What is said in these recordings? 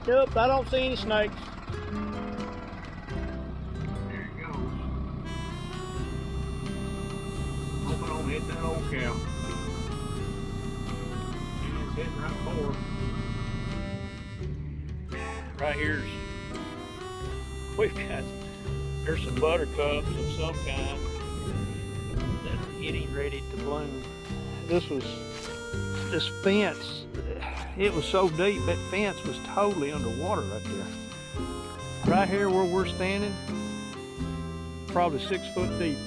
Nope, I don't see any snakes. There it goes. Hoping I don't hit that old cow. And it's hitting right forward. Right here's, there's some buttercups of some kind that are getting ready to bloom. This fence, it was so deep, that fence was totally underwater right there. Right here where we're standing, probably 6 foot deep.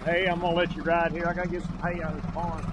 Hey, I'm gonna let you ride here. I gotta get some hay out of this barn.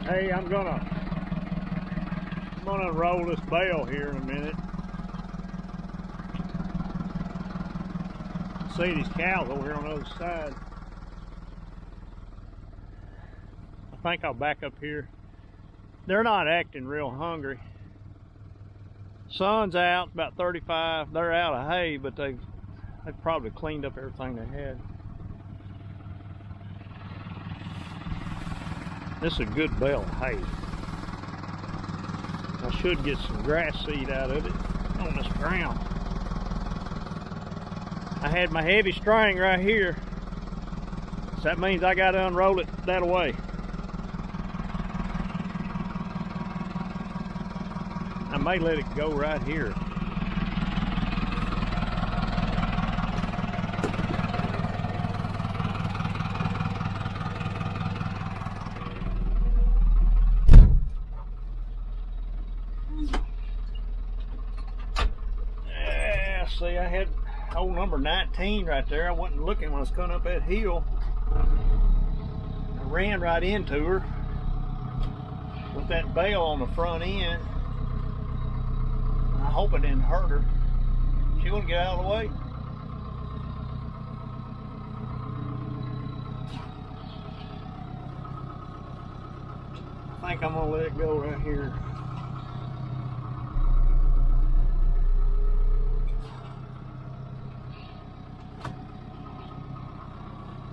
Hey, I'm gonna unroll this bale here in a minute. See these cows over here on the other side. I think I'll back up here. They're not acting real hungry. Sun's out, about 35. They're out of hay, but they've probably cleaned up everything they had. This is a good bale of hay. I should get some grass seed out of it on this ground. I had my heavy string right here, So that means I got to unroll it that way. I may let it go right here. Yeah, see, I had hole number 19 right there. I wasn't looking when I was coming up that hill. I ran right into her with that bale on the front end. I hope it didn't hurt her. She gonna get out of the way. I think I'm gonna let it go right here.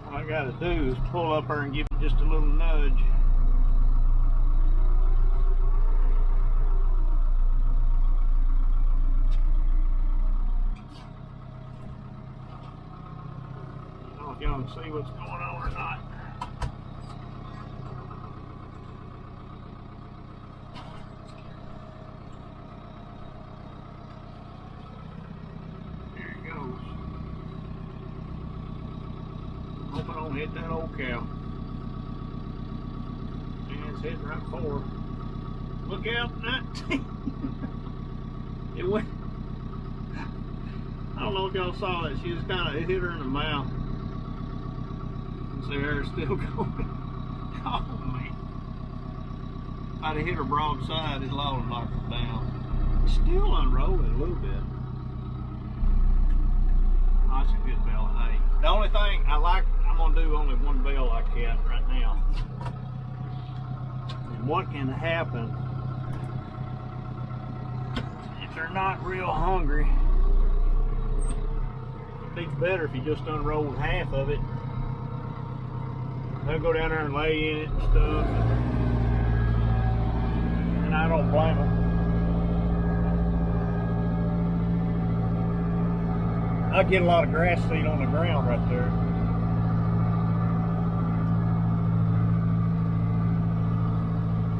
All I gotta do is pull up her and give it just a little nudge. If y'all can see what's going on or not. There it goes. Hope I don't hit that old cow. And it's heading right for her. Look out, 19. It went. I don't know if y'all saw that. She just kind of hit her in the mouth. See her still going. Oh man. If I'd have hit her broadside, it'd have knocked her down. It's still unrolling a little bit. Oh, that's a good bell of hay. The only thing I like, I'm going to do only one bell like that right now. And what can happen if they're not real hungry? It's better if you just unrolled half of it. They'll go down there and lay in it and stuff, and I don't blame them. I get a lot of grass seed on the ground right there.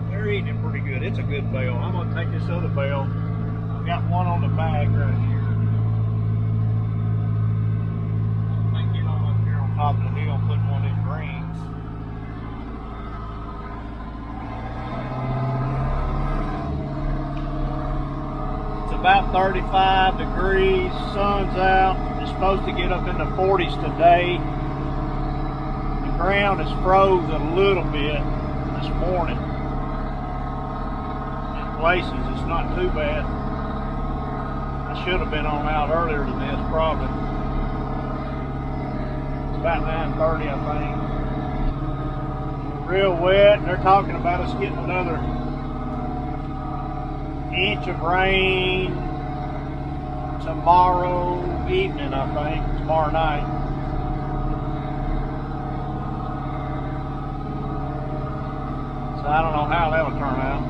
They're eating it pretty good. It's a good bale. I'm going to take this other bale. I've got one on the bag right here. I can get on up here on top of the hill and put one in greens. About 35 degrees, sun's out. It's supposed to get up in the 40s today. The ground is froze a little bit this morning. In places it's not too bad. I should have been on out earlier than this probably. It's about 9:30 I think. Real wet. They're talking about us getting another inch of rain tomorrow evening, I think, tomorrow night. So I don't know how that'll turn out.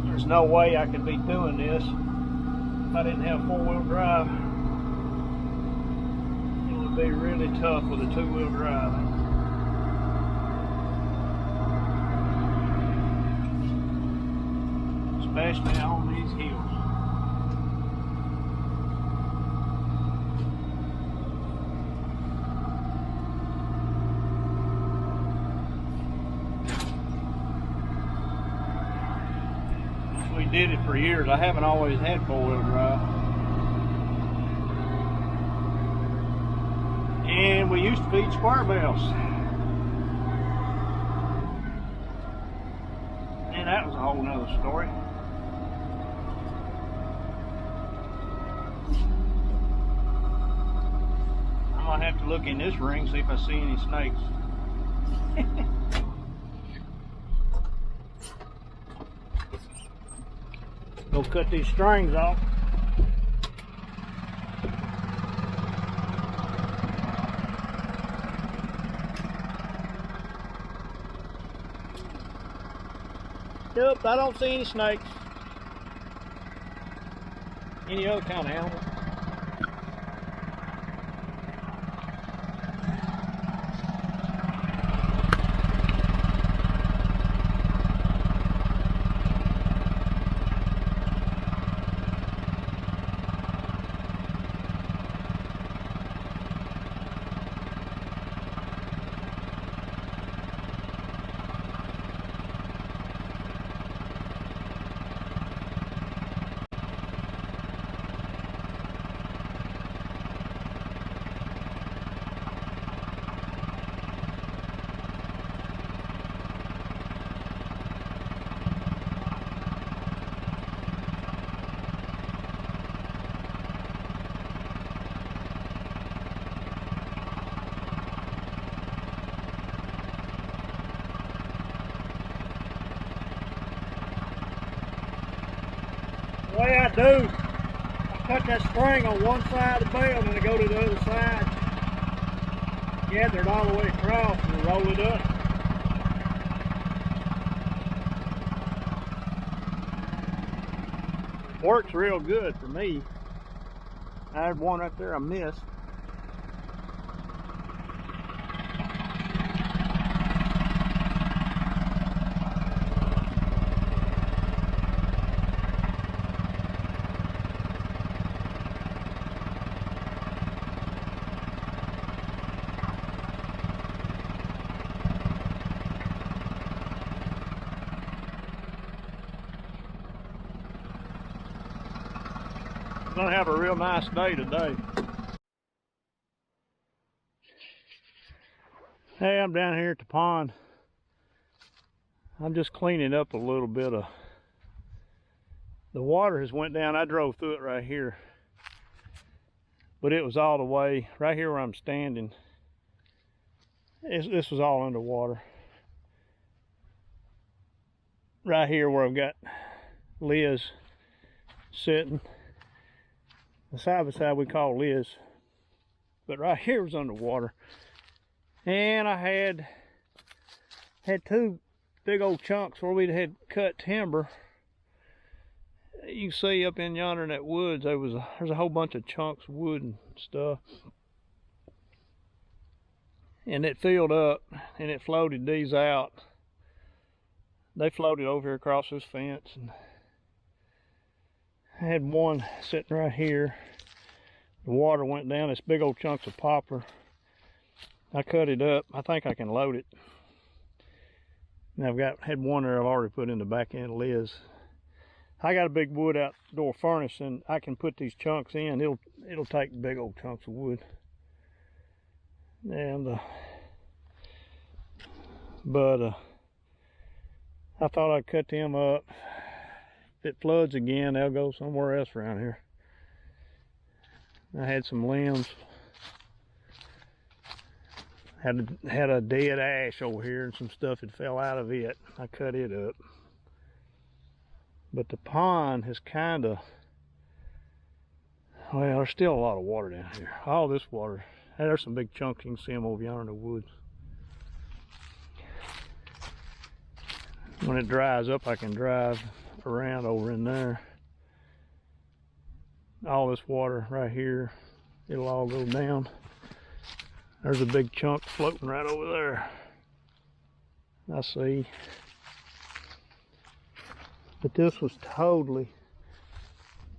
There's no way I could be doing this if I didn't have four-wheel drive. It would be really tough with a two-wheel drive. Especially on these hills. We did it for years. I haven't always had four-wheel drive. And we used to feed square bells. And that was a whole nother story. I'm gonna have to look in this ring, see if I see any snakes. Go cut these strings off. Nope, I don't see any snakes. Any other kind of animal. Dude, I cut that string on one side of the bale and then I go to the other side. Gather it all the way across and roll it up. Works real good for me. I had one right there I missed. Gonna have a real nice day today. Hey, I'm down here at the pond. I'm just cleaning up a little bit of the water has went down. I drove through it right here, but it was all the way right here where I'm standing. This was all underwater. Right here where I've got Liz sitting. The side by side we call Liz, but right here was underwater. And I had two big old chunks where we had cut timber. You can see up in yonder in that woods, there's a whole bunch of chunks of wood and stuff. And it filled up and it floated these out. They floated over here across this fence, and I had one sitting right here. The water went down, this big old chunks of popper. I cut it up. I think I can load it. And had one there I've already put in the back end of Liz. I got a big wood outdoor furnace, and I can put these chunks in. It'll take big old chunks of wood. And I thought I'd cut them up. If it floods again, they'll go somewhere else around here. I had some limbs. Had a dead ash over here and some stuff had fell out of it. I cut it up. But the pond has well, there's still a lot of water down here. All this water. There's some big chunks. You can see them over yonder in the woods. When it dries up, I can drive around over in there. All this water right here, it'll all go down. There's a big chunk floating right over there. I see. But this was totally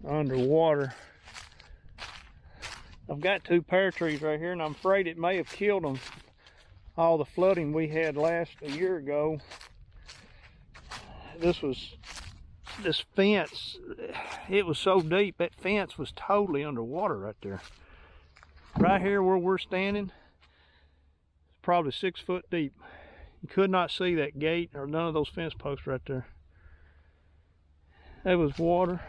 underwater. I've got two pear trees right here, and I'm afraid it may have killed them. All the flooding we had a year ago. This fence, it was so deep, that fence was totally underwater right there. Right here where we're standing, it's probably 6 foot deep. You could not see that gate or none of those fence posts right there. There was water,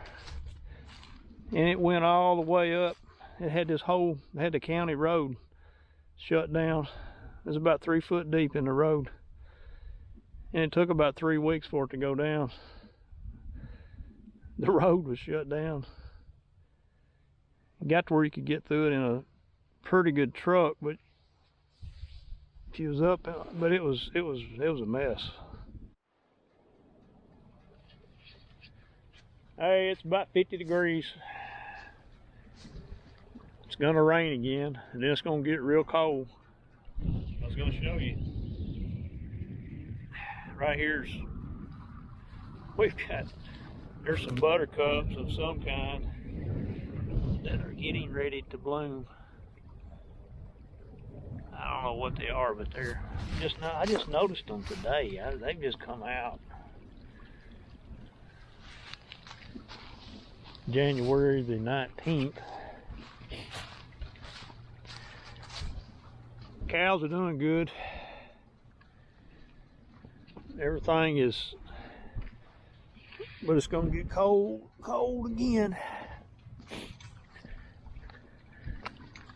and it went all the way up. It had the county road shut down. It was about 3 foot deep in the road. And it took about 3 weeks for it to go down. The road was shut down. It got to where you could get through it in a pretty good truck, but she was up, but it was a mess. Hey, it's about 50 degrees. It's gonna rain again, and then it's gonna get real cold. I was gonna show you. Right here's, there's some buttercups of some kind that are getting ready to bloom. I don't know what they are, but I just noticed them today. They've just come out. January the 19th. Cows are doing good. Everything is, but it's gonna get cold again.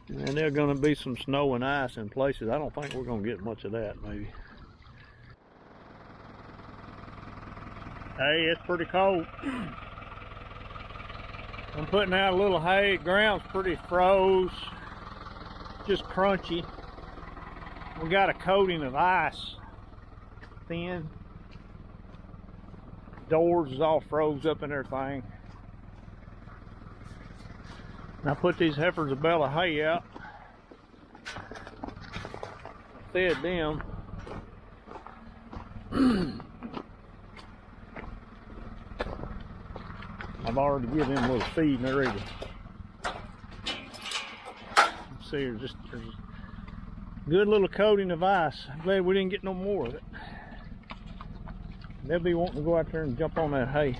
And there's gonna be some snow and ice in places. I don't think we're gonna get much of that, maybe. Hey, it's pretty cold. I'm putting out a little hay. Ground's pretty froze, just crunchy. We got a coating of ice, thin. Doors is all froze up and everything. And I put these heifers a bale of hay out. Fed them. I've already given them a little feed and they're ready. See, there's a good little coating of ice. I'm glad we didn't get no more of it. They'll be wanting to go out there and jump on that hay.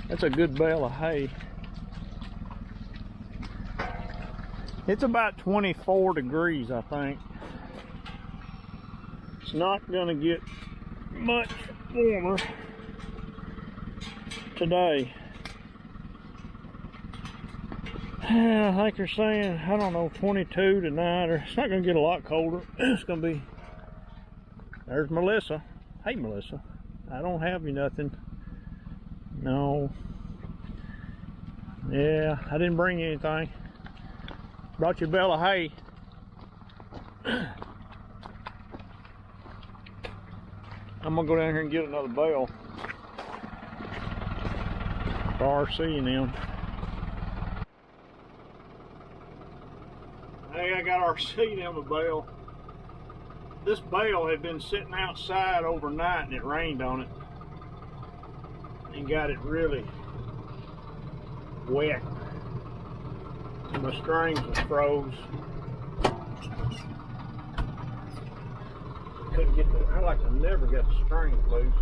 That's a good bale of hay. It's about 24 degrees, I think. It's not gonna get much warmer today. I think they're saying, I don't know, 22 tonight, or it's not gonna get a lot colder. It's gonna be, there's Melissa. Hey Melissa, I don't have you nothing. No. Yeah, I didn't bring you anything. Brought you a bale of hay. I'm gonna go down here and get another bale for RC and them. Hey, I got RC and them a bale. This bale had been sitting outside overnight and it rained on it and got it really wet. And my strings was froze. Couldn't get the, I like to never get the strings loose.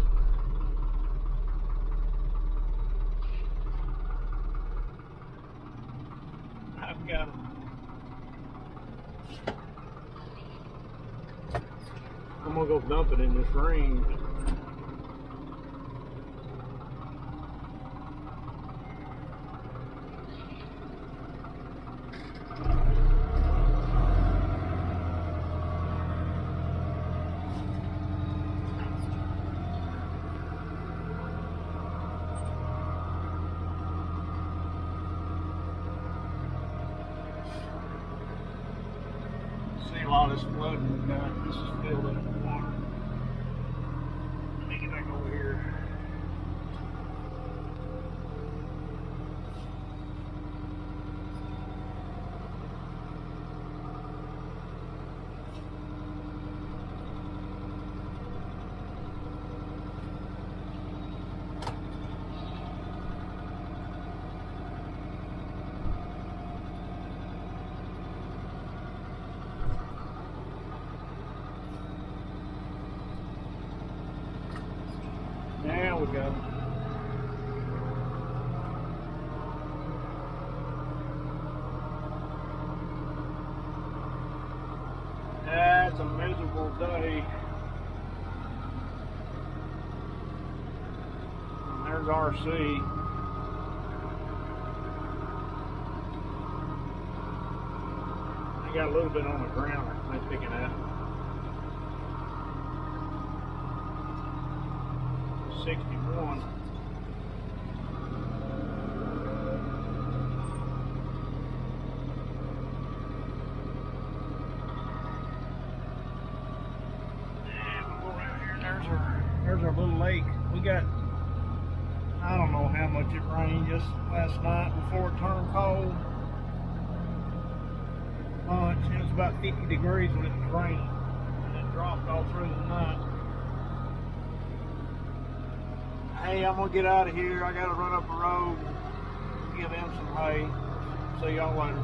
I've got them. I'm gonna go dump it in this ring. A lot of this flooding we've got. This is filled in with water. Let me get back over here. There we go. That's a miserable day. And there's RC. I got a little bit on the ground I'm picking up. 61. And we'll go around here. There's our little lake. We got, I don't know how much it rained just last night before it turned cold. It was about 50 degrees when it was raining, and it dropped all through the night. Hey, I'm gonna get out of here. I gotta run up the road, give them some hay. See y'all later.